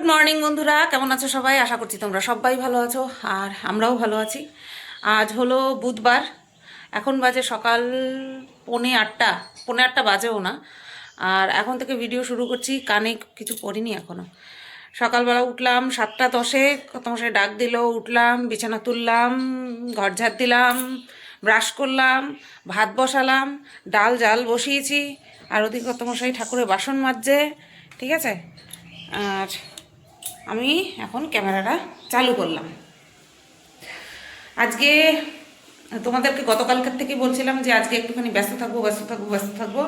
Morning বন্ধুরা, কেমন আছো সবাই? আশা করছি তোমরা সবাই ভালো আছো আর আমরাও ভালো আছি। আজ হলো বুধবার, এখন বাজে সকাল 7:45, 7:45 বাজেও না। আর এখন থেকে ভিডিও শুরু করছি, কানে কিছু পড়িনি এখনও। সকালবেলা উঠলাম 7:10, তোমার সাথে ডাক দিল, উঠলাম, বিছানা তুললাম, ঘর ঝাড় দিলাম, ব্রাশ করলাম, ভাত বসালাম, ডাল জাল বসিয়েছি, আর ওদিকে কর্তামশাই ঠাকুরের বাসন মাজছে। ঠিক আছে, আর আমি এখন ক্যামেরাটা চালু করলাম। আজকে তোমাদেরকে গতকালকার থেকে বলছিলাম যে আজকে একটুখানি ব্যস্ত থাকবো ব্যস্ত থাকবো ব্যস্ত থাকবো।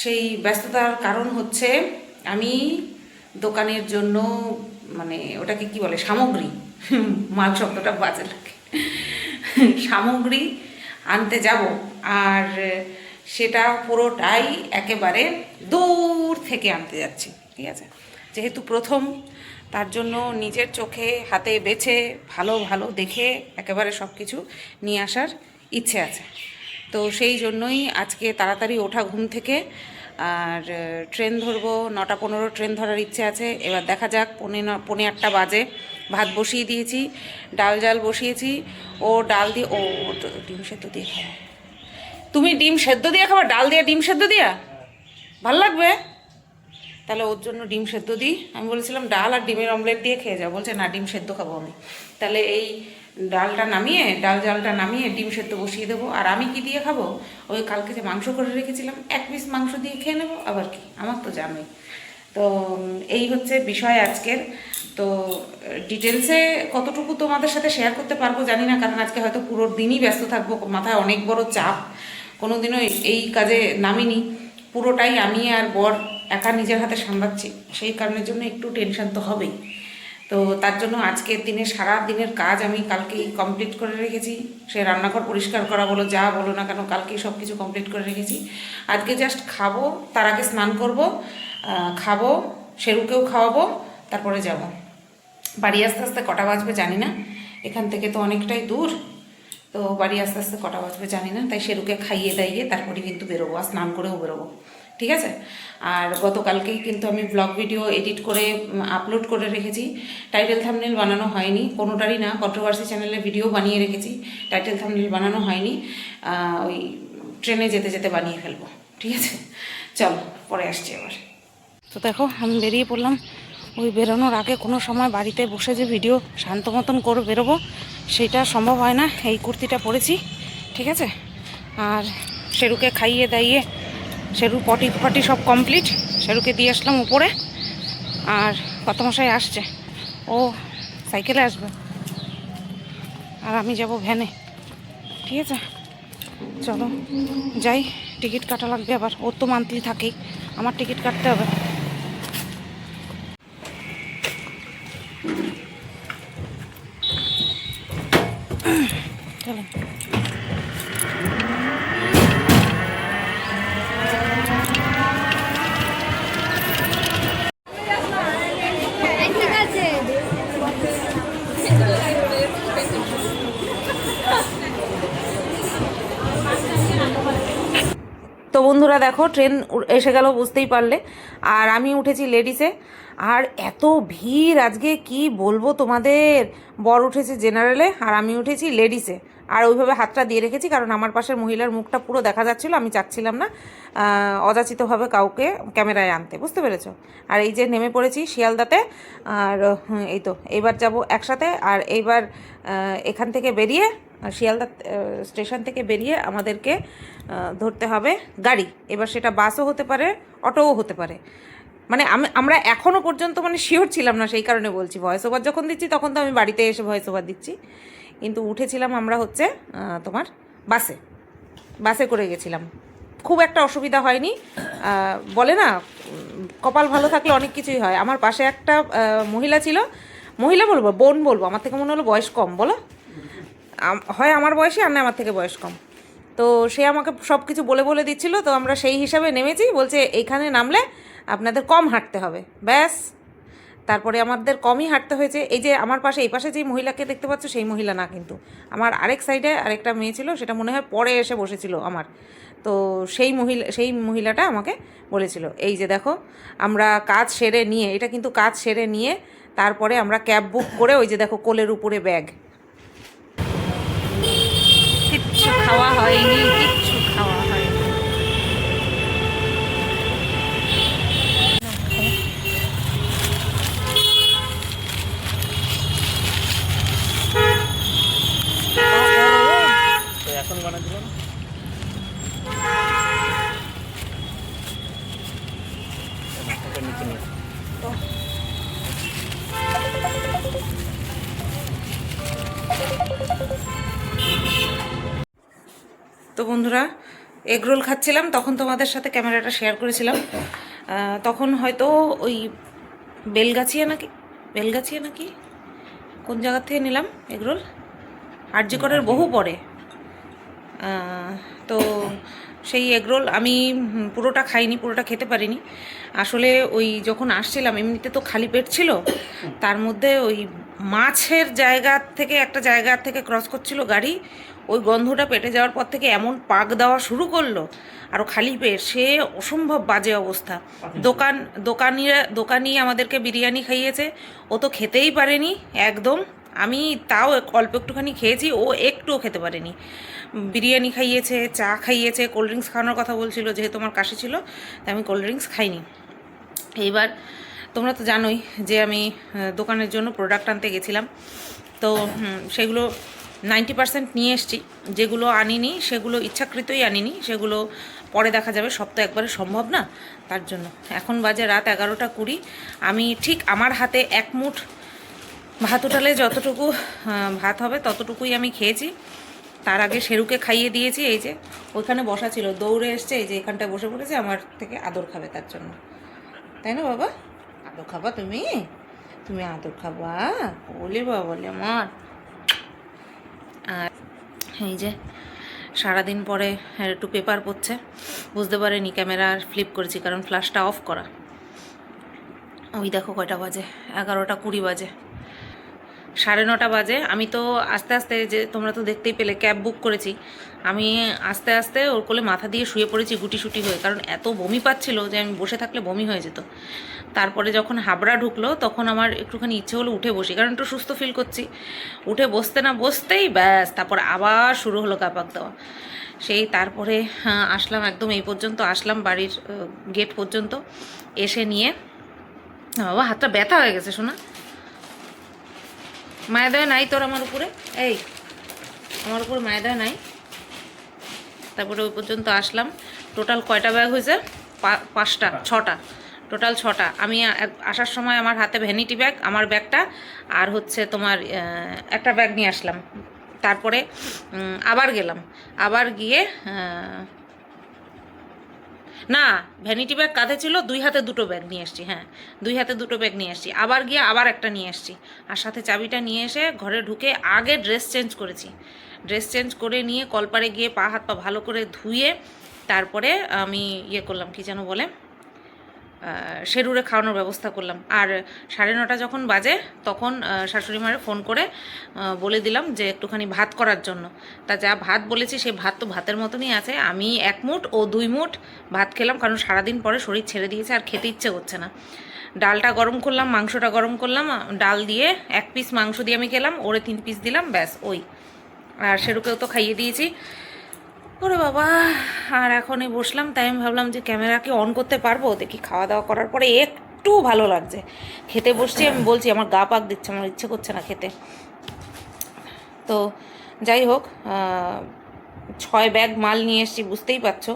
সেই ব্যস্ততার কারণ হচ্ছে আমি দোকানের জন্য, মানে ওটাকে কি বলে, সামগ্রী, মাল শব্দটা বাজে লাগে, সামগ্রী আনতে যাব। আর সেটা পুরোটাই একেবারে দূর থেকে আনতে যাচ্ছি। ঠিক আছে, যেহেতু প্রথম, তার জন্য নিজের চোখে হাতে বেছে ভালো ভালো দেখে একেবারে সব কিছু নিয়ে আসার ইচ্ছে আছে। তো সেই জন্যই আজকে তাড়াতাড়ি ওঠা ঘুম থেকে। আর ট্রেন ধরবো 9:15 ট্রেন ধরার ইচ্ছে আছে। এবার দেখা যাক, 8:45 বাজে। ভাত বসিয়ে দিয়েছি, ডাল জাল বসিয়েছি। ও ডাল দিয়ে, ও ডিম সেদ্ধ দিয়ে খাবে। তুমি ডিম সেদ্ধ দিয়ে খাবা? ডাল দিয়ে ডিম সেদ্ধ দিয়া ভাল লাগবে? তাহলে ওর জন্য ডিম সেদ্ধ দিই। আমি বলেছিলাম ডাল আর ডিমের অমলেট দিয়ে খেয়ে যাও, বলছে না ডিম সেদ্ধ খাবো আমি। তাহলে এই ডালটা নামিয়ে, ডাল জালটা নামিয়ে ডিম সেদ্ধ বসিয়ে দেবো। আর আমি কি দিয়ে খাবো? ওই কালকে যে মাংস করে রেখেছিলাম, 1 পিস মাংস দিয়ে খেয়ে নেবো। আবার কি, আমার তো জানোই। তো এই হচ্ছে বিষয় আজকের। তো ডিটেলসে কতটুকু তোমাদের সাথে শেয়ার করতে পারবো জানি না, কারণ আজকে হয়তো পুরো দিনই ব্যস্ত থাকবো, মাথায় অনেক বড় চাপ। কোনো দিনও এই কাজে নামিনি, পুরোটাই আমি আর বর একা নিজের হাতে সামলাচ্ছি। সেই কারণের জন্য একটু টেনশন তো হবেই। তো তার জন্য আজকের দিনে সারা দিনের কাজ আমি কালকেই কমপ্লিট করে রেখেছি। সে রান্নাঘর পরিষ্কার করা বলো, যা বলো না কেন, কালকেই সব কিছু কমপ্লিট করে রেখেছি। আজকে জাস্ট খাবো, তার আগে স্নান করব, খাবো, শেরুকেও খাওয়াবো, তারপরে যাব বাড়ি। আস্তে আস্তে কটা বাজবে জানি না, এখান থেকে তো অনেকটাই দূর। তো বাড়ি আস্তে আস্তে কটা বাজবে জানি না, তাই শেরুকে খাইয়ে দাইয়ে তারপরে কিন্তু বেরোবো, আর স্নান করেও বেরোবো। ঠিক আছে। আর গতকালকেই কিন্তু আমি ব্লগ ভিডিও এডিট করে আপলোড করে রেখেছি। টাইটেল থাম্বনেল বানানো হয়নি কোনোটারই না। কন্ট্রোভার্সি চ্যানেলে ভিডিও বানিয়ে রেখেছি, টাইটেল থাম্বনেল বানানো হয়নি। ওই ট্রেনে যেতে যেতে বানিয়ে ফেলবো। ঠিক আছে, চলো পরে আসছি আবার। তো দেখো, আমি বেরিয়ে পড়লাম। ওই বেরোনোর আগে কোনো সময় বাড়িতে বসে যে ভিডিও শান্ত মতন করে বেরোবো, সেটা সম্ভব হয় না। এই কুর্তিটা পরেছি। ঠিক আছে, আর শেরুকে খাইয়ে দাইয়ে, শেরুর পটি ফটি সব কমপ্লিট, শেরুকে দিয়ে আসলাম উপরে। আর কর্তামশাই আসছে, ও সাইকেলে আসবে আর আমি যাব ভ্যানে। ঠিক আছে, চলো যাই। টিকিট কাটা লাগবে আবার, ওর তো মান্থলি থাকেই, আমার টিকিট কাটতে হবে। চলো। তো বন্ধুরা দেখো, ট্রেন এসে গেল, বুঝতেই পারলে। আর আমি উঠেছি লেডিসে। আর এত ভিড় আজকে কি বলবো তোমাদের। বর উঠেছে জেনারেলে আর আমি উঠেছি লেডিসে। আর ওইভাবে হাতটা দিয়ে রেখেছি, কারণ আমার পাশের মহিলার মুখটা পুরো দেখা যাচ্ছিলো, আমি চাচ্ছিলাম না অযাচিতভাবে কাউকে ক্যামেরায় আনতে, বুঝতে পেরেছো। আর এই যে নেমে পড়েছি শিয়ালদাতে। আর এই তো এইবার যাব একসাথে। আর এইবার এখান থেকে বেরিয়ে, শিয়ালদা স্টেশন থেকে বেরিয়ে আমাদেরকে ধরতে হবে গাড়ি। এবার সেটা বাসও হতে পারে, অটোও হতে পারে। মানে আমরা এখনও পর্যন্ত মানে শিওর ছিলাম না, সেই কারণে বলছি। ভয়েস ওভার যখন দিচ্ছি তখন তো আমি বাড়িতে এসে ভয়েস ওভার দিচ্ছি, কিন্তু উঠেছিলাম আমরা হচ্ছে তোমার বাসে। বাসে করে গেছিলাম, খুব একটা অসুবিধা হয়নি। বলে না, কপাল ভালো থাকলে অনেক কিছুই হয়। আমার পাশে একটা মহিলা ছিল, মহিলা বলবো, বোন বলবো, আমার থেকে মনে হলো বয়স কম, বলো হয় আমার বয়সী আর না আমার থেকে বয়স কম। তো সে আমাকে সব কিছু বলে বলে দিচ্ছিলো, তো আমরা সেই হিসাবে নেমেছি। বলছে এইখানে নামলে আপনাদের কম হাঁটতে হবে, ব্যাস। তারপরে আমাদের কমই হাঁটতে হয়েছে। এই যে আমার পাশে, এই পাশে যেই মহিলাকে দেখতে পাচ্ছ, সেই মহিলা না কিন্তু, আমার আরেক সাইডে আরেকটা মেয়ে ছিল, সেটা মনে হয় পরে এসে বসেছিল আমার। তো সেই মহিলাটা আমাকে বলেছিল, এই যে দেখো, আমরা কাজ সেরে নিয়ে, এটা কিন্তু কাজ সেরে নিয়ে তারপরে আমরা ক্যাব বুক করে ওই যে দেখো কোলের উপরে ব্যাগ, কিচ্ছু খাওয়া হয়নি, কিচ্ছু খাওয়া হয়নি। এখন বানাচ্ছিল না নিচে নিয়ে তো বন্ধুরা, এগরোল খাচ্ছিলাম, তখন তোমাদের সাথে ক্যামেরাটা শেয়ার করেছিলাম। তখন হয়তো ওই বেলগাছিয়া নাকি কোন জায়গা থেকে নিলাম এগরোল, আরজিকরের বহু পরে। তো সেই এগরোল আমি পুরোটা খাইনি, পুরোটা খেতে পারিনি। আসলে ওই যখন আসছিলাম এমনিতে তো খালি পেট ছিল, তার মধ্যে ওই মাছের একটা জায়গা থেকে ক্রস করছিল গাড়ি, ওই গন্ধটা পেটে যাওয়ার পর থেকে এমন পাক দেওয়া শুরু করলো, আরও খালি পেট, সে অসম্ভব বাজে অবস্থা। দোকানি আমাদেরকে বিরিয়ানি খাইয়েছে, ও তো খেতেই পারেনি একদম। আমি তাও অল্প একটুখানি খেয়েছি, ও একটুও খেতে পারেনি। বিরিয়ানি খাইয়েছে, চা খাইয়েছে, কোল্ড ড্রিঙ্কস খাওয়ানোর কথা বলছিল, যেহেতু আমার কাশি ছিল তাই আমি কোল্ড ড্রিঙ্কস খাইনি। এইবার তোমরা তো জানোই যে আমি দোকানের জন্য প্রোডাক্ট আনতে গেছিলাম, তো সেগুলো 90% নিয়ে এসেছি। যেগুলো আনিনি সেগুলো ইচ্ছাকৃতই আনিনি, সেগুলো পরে দেখা যাবে, সব তো একবারে সম্ভব না। তার জন্য এখন বাজে রাত 11:20। আমি ঠিক আমার হাতে এক মুঠ ভাত উঠালে যতটুকু ভাত হবে ততটুকুই আমি খেয়েছি। তার আগে শেরুকে খাইয়ে দিয়েছি, এই যে ওইখানে বসা ছিল, দৌড়ে এসছে, এই যে এখানটায় বসে পড়েছে, আমার থেকে আদর খাবে তার জন্য, তাই না বাবা? আদর খাবা তুমি? তুমি আদর খাবা? বলে বাবা বলে আমার। আর এই যে সারাদিন পরে একটু পেপার পড়ছে, বুঝতে পারেনি ক্যামেরা ফ্লিপ করেছি, কারণ ফ্ল্যাশটা অফ করা। ওই দেখো কয়টা বাজে, 11:20 বাজে, 9:30 বাজে। আমি তো আস্তে আস্তে, যে তোমরা তো দেখতেই পেলে ক্যাব বুক করেছি, আমি আস্তে আস্তে ওর কোলে মাথা দিয়ে শুয়ে পড়েছি গুটিসুটি হয়ে, কারণ এত বমি পাচ্ছিল যে আমি বসে থাকলে বমি হয়ে যেত। তারপরে যখন হাবড়া ঢুকলো তখন আমার একটুখানি ইচ্ছে হলো উঠে বসি, কারণ একটু সুস্থ ফিল করছি। উঠে বসতে না বসতেই ব্যাস, তারপর আবার শুরু হলো কাপাক দেওয়া। সেই তারপরে আসলাম, একদম এই পর্যন্ত আসলাম, বাড়ির গেট পর্যন্ত এসে নিয়ে বাবা হাতটা ব্যথা হয়ে গেছে শোনা। মায়াদয় নাই তোর আমার উপরে, এই আমার উপরে মায়াদয় নাই। তারপরে ওই পর্যন্ত আসলাম। টোটাল কয়টা ব্যাগ হয়েছে? 6টা, টোটাল 6টা। আমি আসার সময় আমার হাতে ভ্যানিটি ব্যাগ, আমার ব্যাগটা, আর হচ্ছে তোমার একটা ব্যাগ নিয়ে আসলাম। তারপরে আবার গেলাম, আবার গিয়ে না, ভ্যানিটি ব্যাগ কাঁধে ছিল, 2 হাতে 2টো ব্যাগ নিয়ে এসছি। হ্যাঁ, 2 হাতে 2টো ব্যাগ নিয়ে এসছি। আবার গিয়ে আবার একটা নিয়ে এসছি, আর সাথে চাবিটা নিয়ে এসে ঘরে ঢুকে আগে ড্রেস চেঞ্জ করেছি। ড্রেস চেঞ্জ করে নিয়ে কলপারে গিয়ে পা হাত পা ভালো করে ধুয়ে তারপরে আমি করলাম, কি যেন বলে, শেরুরে খাওয়ানোর ব্যবস্থা করলাম। আর 9:30 যখন বাজে তখন শাশুড়ি মারে ফোন করে বলে দিলাম যে একটুখানি ভাত করার জন্য। তা যা ভাত বলেছি সেই ভাত তো ভাতের মতনই আছে। আমি 1 মুঠ ও 2 মুঠ ভাত খেলাম, কারণ সারাদিন পরে শরীর ছেড়ে দিয়েছে, আর খেতে ইচ্ছে করছে না। ডালটা গরম করলাম, মাংসটা গরম করলাম, ডাল দিয়ে 1 পিস মাংস দিয়ে আমি খেলাম, ওরে 3 পিস দিলাম, ব্যাস ওই। আর শেরুকেও তো খাইয়ে দিয়েছি। ওরে বাবা, আর এখনই বসলাম, তাই আমি ভাবলাম যে ক্যামেরা কি অন করতে পারবো, দেখি। খাওয়া দাওয়া করার পরে একটু ভালো লাগছে, খেতে বসছি, আমি বলছি আমার গা পাক দিচ্ছে, আমার ইচ্ছে করছে না খেতে। তো যাই হোক, 6 ব্যাগ মাল নিয়ে এসেছি, বুঝতেই পারছো।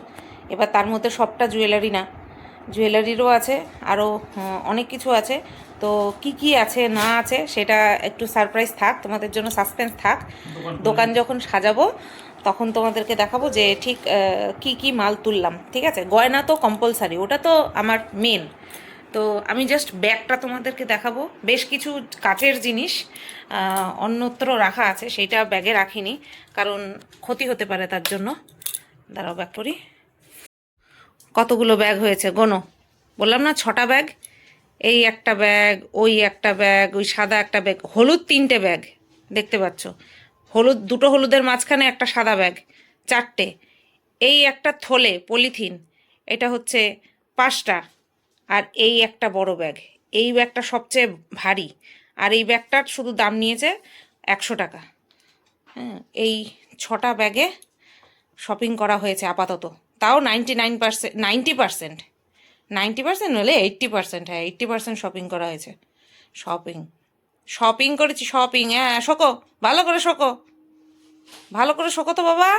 এবার তার মধ্যে সবটা জুয়েলারি না, জুয়েলারিরও আছে, আরও অনেক কিছু আছে। তো কি কি আছে না আছে সেটা একটু সারপ্রাইজ থাক, তোমাদের জন্য সাসপেন্স থাক। দোকান যখন সাজাবো তখন তোমাদেরকে দেখাবো যে ঠিক কি কি মাল তুললাম, ঠিক আছে? গয়না তো কম্পালসারি, ওটা তো আমার মেন। তো আমি জাস্ট ব্যাগটা তোমাদেরকে দেখাবো। বেশ কিছু কাচের জিনিস অন্যত্র রাখা আছে, সেইটা ব্যাগে রাখিনি, কারণ ক্ষতি হতে পারে, তার জন্য। দাঁড়াও ব্যাগ করি। কতগুলো ব্যাগ হয়েছে গোনো, বললাম না 6টা ব্যাগ। এই একটা ব্যাগ, ওই একটা ব্যাগ, ওই সাদা একটা ব্যাগ, হলুদ 3টে ব্যাগ দেখতে পাচ্ছ, হলুদ 2টো হলুদের মাঝখানে একটা সাদা ব্যাগ, 4টে। এই একটা থলে পলিথিন, এটা হচ্ছে 5টা। আর এই একটা বড় ব্যাগ, এই ব্যাগটা সবচেয়ে ভারী, আর এই ব্যাগটার শুধু দাম নিয়েছে 100 টাকা। হ্যাঁ, এই 6টা ব্যাগে শপিং করা হয়েছে আপাতত, তাও 99%, 90%, 90% হলে 80%, হ্যাঁ 80% শপিং করা হয়েছে। শপিং শপিং করেছি, শপিং। হ্যাঁ শোকো, ভালো করে শোকো, ভালো করে শোকো তো বাবা।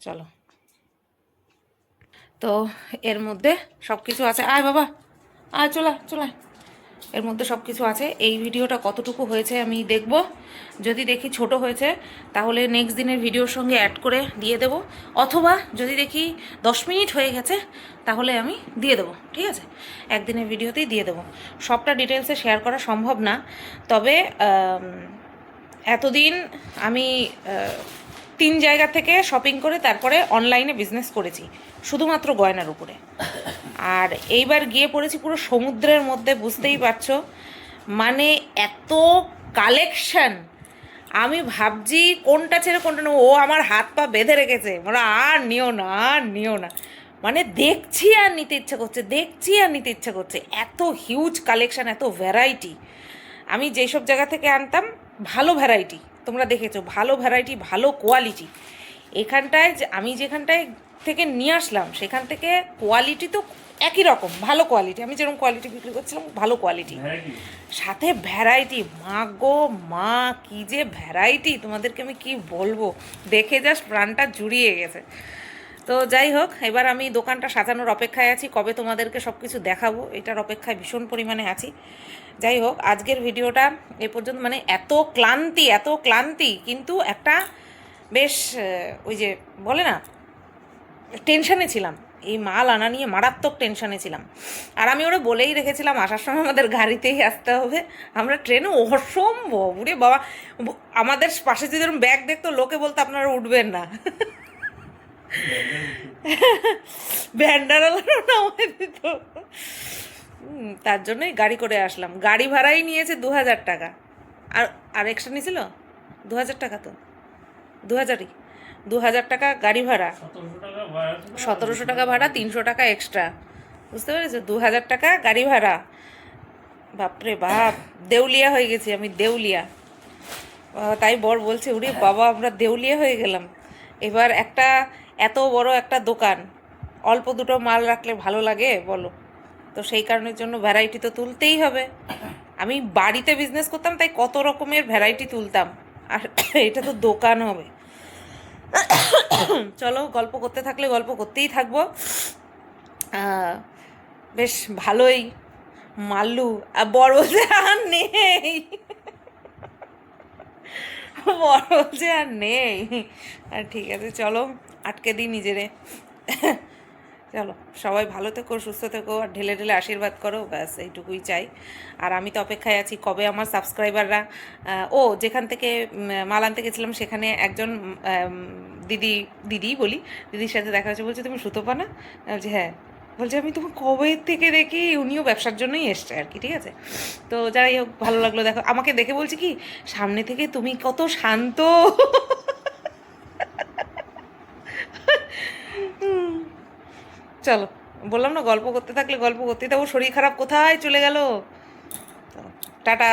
চলো, তো এর মধ্যে সব কিছু আছে। আয় বাবা, আয়, চলা চলা। এর মধ্যে সব কিছু আছে। এই ভিডিওটা কতটুকু হয়েছে আমি দেখব, যদি দেখি ছোট হয়েছে তাহলে নেক্সট দিনের ভিডিওর সঙ্গে অ্যাড করে দিয়ে দেব, অথবা যদি দেখি 10 মিনিট হয়ে গেছে তাহলে আমি দিয়ে দেবো, ঠিক আছে, একদিনের ভিডিওতেই দিয়ে দেবো। সবটা ডিটেলসে শেয়ার করা সম্ভব না, তবে এতদিন আমি 3 জায়গা থেকে শপিং করে তারপরে অনলাইনে বিজনেস করেছি শুধুমাত্র গয়নার উপরে। আর এইবার গিয়ে পড়েছি পুরো সমুদ্রের মধ্যে, বুঝতেই পারছো, মানে এত কালেকশন, আমি ভাবছি কোনটা ছেড়ে কোনটা নেবো। ও আমার হাত পা বেঁধে রেখেছে, মানে আর নিও না, আর নিও না, মানে দেখছি আর নিতে ইচ্ছা করছে, দেখছি আর নিতে ইচ্ছা করছে। এত হিউজ কালেকশন, এত ভ্যারাইটি। আমি যেসব জায়গা থেকে আনতাম ভালো ভ্যারাইটি, তোমরা দেখেছো, ভালো ভ্যারাইটি, ভালো কোয়ালিটি। এখানটায় আমি যেখানটায় থেকে নিয়ে আসলাম সেখান থেকে কোয়ালিটি তো একই রকম, ভালো কোয়ালিটি, আমি যেরকম কোয়ালিটি বিক্রি করছিলাম ভালো কোয়ালিটি, সাথে ভ্যারাইটি। মা গো মা, কী যে ভ্যারাইটি, তোমাদেরকে আমি কি বলবো, দেখে জাস্ট প্রাণটা জুড়িয়ে গেছে। তো যাই হোক, এবার আমি দোকানটা সাজানোর অপেক্ষায় আছি, কবে তোমাদেরকে সব কিছু দেখাবো এটার অপেক্ষায় ভীষণ পরিমাণে আছি। যাই হোক, আজকের ভিডিওটা এ পর্যন্ত। মানে এত ক্লান্তি, এত ক্লান্তি, কিন্তু একটা বেশ ওই যে বলে না, টেনশানে ছিলাম, এই মাল আনা নিয়ে মারাত্মক টেনশানে ছিলাম। আর আমি ওরা বলেই রেখেছিলাম আসার সময় আমাদের গাড়িতেই আসতে হবে, আমরা ট্রেনে অসম্ভব, উরে বাবা, আমাদের পাশে যদি এরকম ব্যাগ দেখতো লোকে বলতো আপনারা উঠবেন না। ভ্যান্ডারওয়ালারও নামায় দিত। তার জন্যই গাড়ি করে আসলাম। গাড়ি ভাড়াই নিয়েছে 2000 টাকা, আর আর এক্সট্রা নিয়েছিল 2000 টাকা, তো 2000ই, 2000 টাকা গাড়ি ভাড়া, 1700 টাকা ভাড়া, 300 টাকা এক্সট্রা, বুঝতে পেরেছো, 2000 টাকা গাড়ি ভাড়া। বাপরে বাপ, দেউলিয়া হয়ে গেছি আমি, দেউলিয়া। তাই বর বলছে, উরে বাবা আমরা দেউলিয়া হয়ে গেলাম। এবার একটা এত বড় একটা দোকান, অল্প দুটো মাল রাখলে ভালো লাগে বলো, তো সেই কারণের জন্য ভ্যারাইটি তো তুলতেই হবে। আমি বাড়িতে বিজনেস করতাম তাই কত রকমের ভ্যারাইটি তুলতাম, আর এটা তো দোকান হবে। চলো, গল্প করতে থাকলে গল্প করতেই থাকবো। বেশ ভালোই মাল্লু, বর বলছে আর নেই, বর বলছে আর নেই। আর ঠিক আছে, চলো আটকে দিই নিজেরে। চলো, সবাই ভালো থেকো, সুস্থ থেকো, আর ঢেলে ঢেলে আশীর্বাদ করো, ব্যাস এইটুকুই চাই। আর আমি তো অপেক্ষায় আছি কবে আমার সাবস্ক্রাইবাররা, যেখান থেকে মাল আনতে গেছিলাম সেখানে একজন দিদি বলি, দিদির সাথে দেখা হচ্ছে, বলছে তুমি সুতোপানা? বলছে হ্যাঁ। বলছে আমি তোমার কবে থেকে দেখি, উনিও ব্যবসার জন্যই এসছে আর কি, ঠিক আছে। তো যাই হোক, ভালো লাগলো। দেখো আমাকে দেখে বলছে কি, সামনে থেকে তুমি কত শান্ত। চলো, বললাম না গল্প করতে থাকলে গল্প করতেই থাকবো, শরীর খারাপ কোথায় চলে গেল। টাটা।